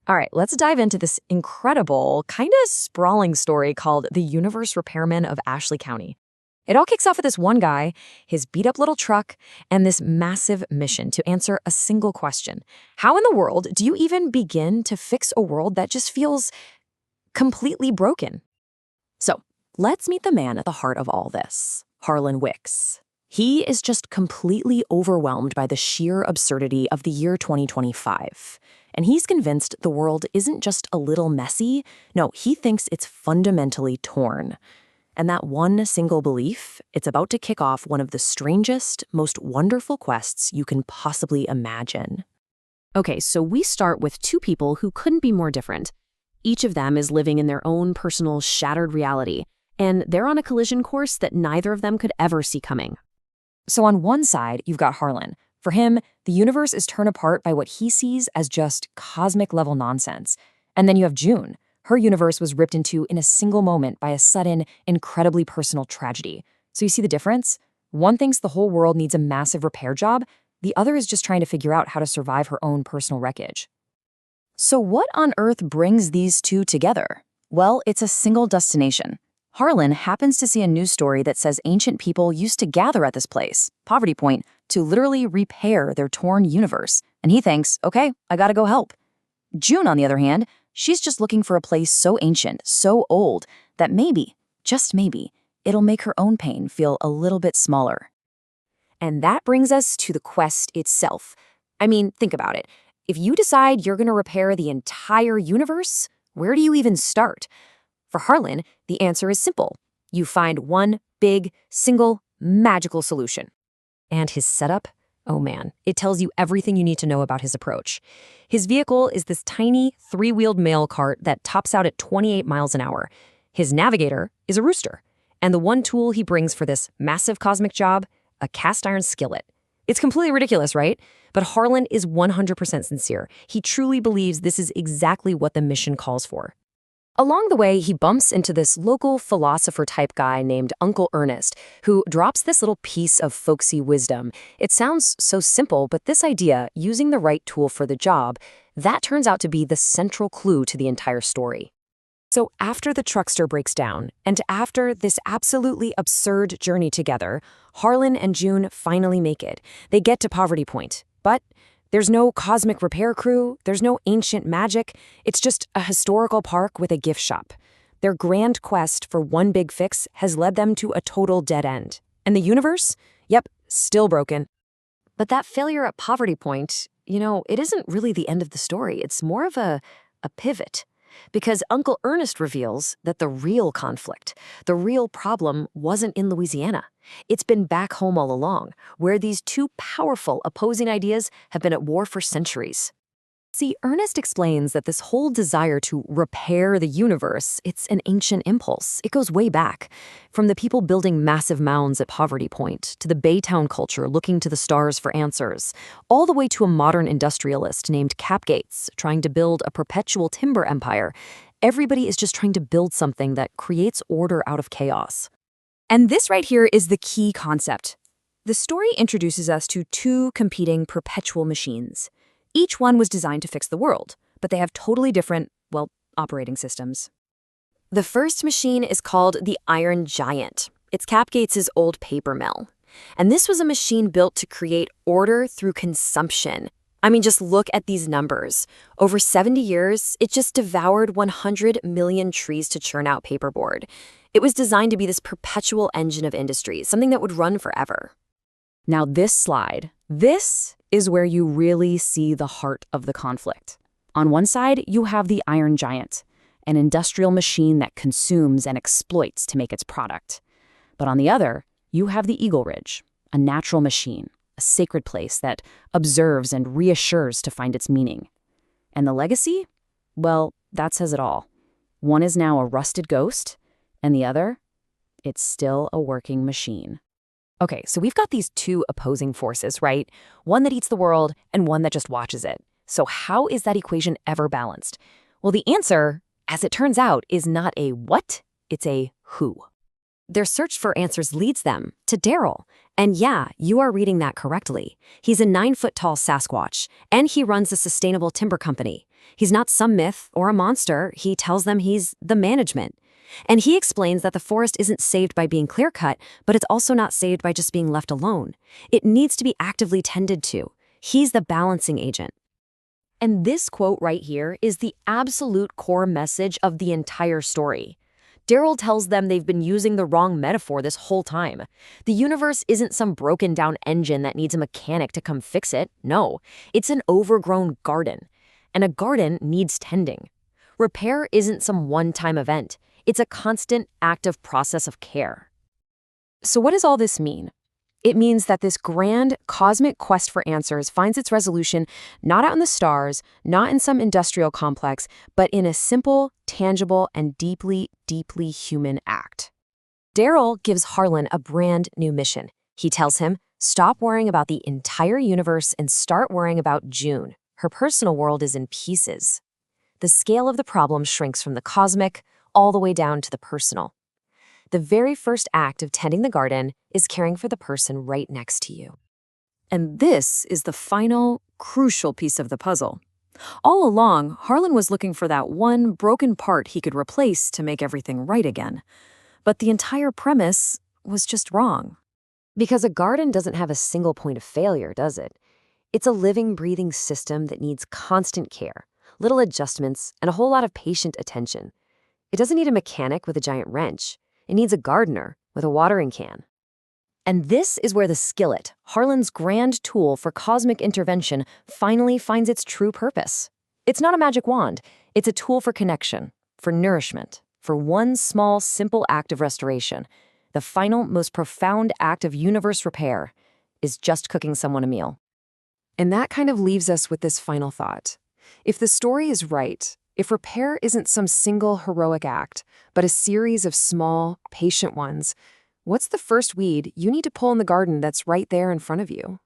All right, let's dive into this incredible, kind of sprawling story called The Universe Repairman of Ashley County. It all kicks off with this one guy, his beat up little truck, and this massive mission to answer a single question. How in the world do you even begin to fix a world that just feels completely broken? So, let's meet the man at the heart of all this, Harlan Wicks. He is just completely overwhelmed by the sheer absurdity of the year 2025. And he's convinced the world isn't just a little messy. No, he thinks it's fundamentally torn. And that one single belief, it's about to kick off one of the strangest, most wonderful quests you can possibly imagine. Okay, so we start with two people who couldn't be more different. Each of them is living in their own personal shattered reality, and they're on a collision course that neither of them could ever see coming. So on one side, you've got Harlan. For him, the universe is torn apart by what he sees as just cosmic-level nonsense. And then you have June. Her universe was ripped into in a single moment by a sudden, incredibly personal tragedy. So you see the difference? One thinks the whole world needs a massive repair job. The other is just trying to figure out how to survive her own personal wreckage. So what on earth brings these two together? Well, it's a single destination. Harlan happens to see a news story that says ancient people used to gather at this place, Poverty Point, to literally repair their torn universe. And he thinks, okay, I gotta go help. June, on the other hand, she's just looking for a place so ancient, so old, that maybe, just maybe, it'll make her own pain feel a little bit smaller. And that brings us to the quest itself. I mean, think about it. If you decide you're gonna repair the entire universe, where do you even start? For Harlan, the answer is simple. You find one big, single, magical solution. And his setup? Oh man, it tells you everything you need to know about his approach. His vehicle is this tiny, three-wheeled mail cart that tops out at 28 miles an hour. His navigator is a rooster. And the one tool he brings for this massive cosmic job, a cast-iron skillet. It's completely ridiculous, right? But Harlan is 100% sincere. He truly believes this is exactly what the mission calls for. Along the way, he bumps into this local philosopher-type guy named Uncle Ernest, who drops this little piece of folksy wisdom. It sounds so simple, but this idea, using the right tool for the job, that turns out to be the central clue to the entire story. So after the truckster breaks down, and after this absolutely absurd journey together, Harlan and June finally make it. They get to Poverty Point, but there's no cosmic repair crew, there's no ancient magic, it's just a historical park with a gift shop. Their grand quest for one big fix has led them to a total dead end. And the universe? Yep, still broken. But that failure at Poverty Point, it isn't really the end of the story. It's more of a pivot. Because Uncle Ernest reveals that the real conflict, the real problem wasn't in Louisiana. It's been back home all along, where these two powerful opposing ideas have been at war for centuries. See, Ernest explains that this whole desire to repair the universe, it's an ancient impulse. It goes way back, from the people building massive mounds at Poverty Point, to the Baytown culture looking to the stars for answers, all the way to a modern industrialist named Cap Gates trying to build a perpetual timber empire. Everybody is just trying to build something that creates order out of chaos. And this right here is the key concept. The story introduces us to two competing perpetual machines. Each one was designed to fix the world, but they have totally different, operating systems. The first machine is called the Iron Giant. It's Cap Gates' old paper mill. And this was a machine built to create order through consumption. I mean, just look at these numbers. Over 70 years, it just devoured 100 million trees to churn out paperboard. It was designed to be this perpetual engine of industry, something that would run forever. Now this slide, this is where you really see the heart of the conflict. On one side, you have the Iron Giant, an industrial machine that consumes and exploits to make its product. But on the other, you have the Eagle Ridge, a natural machine, a sacred place that observes and reassures to find its meaning. And the legacy? Well, that says it all. One is now a rusted ghost, and the other, it's still a working machine. Okay, so we've got these two opposing forces, right? One that eats the world and one that just watches it. So how is that equation ever balanced? Well, the answer, as it turns out, is not a what, it's a who. Their search for answers leads them to Daryl. And yeah, you are reading that correctly. He's a 9-foot-tall Sasquatch, and he runs a sustainable timber company. He's not some myth or a monster. He tells them he's the management. And he explains that the forest isn't saved by being clear-cut, but it's also not saved by just being left alone. It needs to be actively tended to. He's the balancing agent. And this quote right here is the absolute core message of the entire story. Daryl tells them they've been using the wrong metaphor this whole time. The universe isn't some broken-down engine that needs a mechanic to come fix it. No, it's an overgrown garden. And a garden needs tending. Repair isn't some one-time event. It's a constant, active process of care. So what does all this mean? It means that this grand, cosmic quest for answers finds its resolution not out in the stars, not in some industrial complex, but in a simple, tangible, and deeply, deeply human act. Daryl gives Harlan a brand new mission. He tells him, stop worrying about the entire universe and start worrying about June. Her personal world is in pieces. The scale of the problem shrinks from the cosmic all the way down to the personal. The very first act of tending the garden is caring for the person right next to you. And this is the final, crucial piece of the puzzle. All along, Harlan was looking for that one broken part he could replace to make everything right again. But the entire premise was just wrong. Because a garden doesn't have a single point of failure, does it? It's a living, breathing system that needs constant care, little adjustments, and a whole lot of patient attention. It doesn't need a mechanic with a giant wrench. It needs a gardener with a watering can. And this is where the skillet, Harlan's grand tool for cosmic intervention, finally finds its true purpose. It's not a magic wand. It's a tool for connection, for nourishment, for one small, simple act of restoration. The final, most profound act of universe repair is just cooking someone a meal. And that kind of leaves us with this final thought. If the story is right, if repair isn't some single heroic act, but a series of small, patient ones, what's the first weed you need to pull in the garden that's right there in front of you?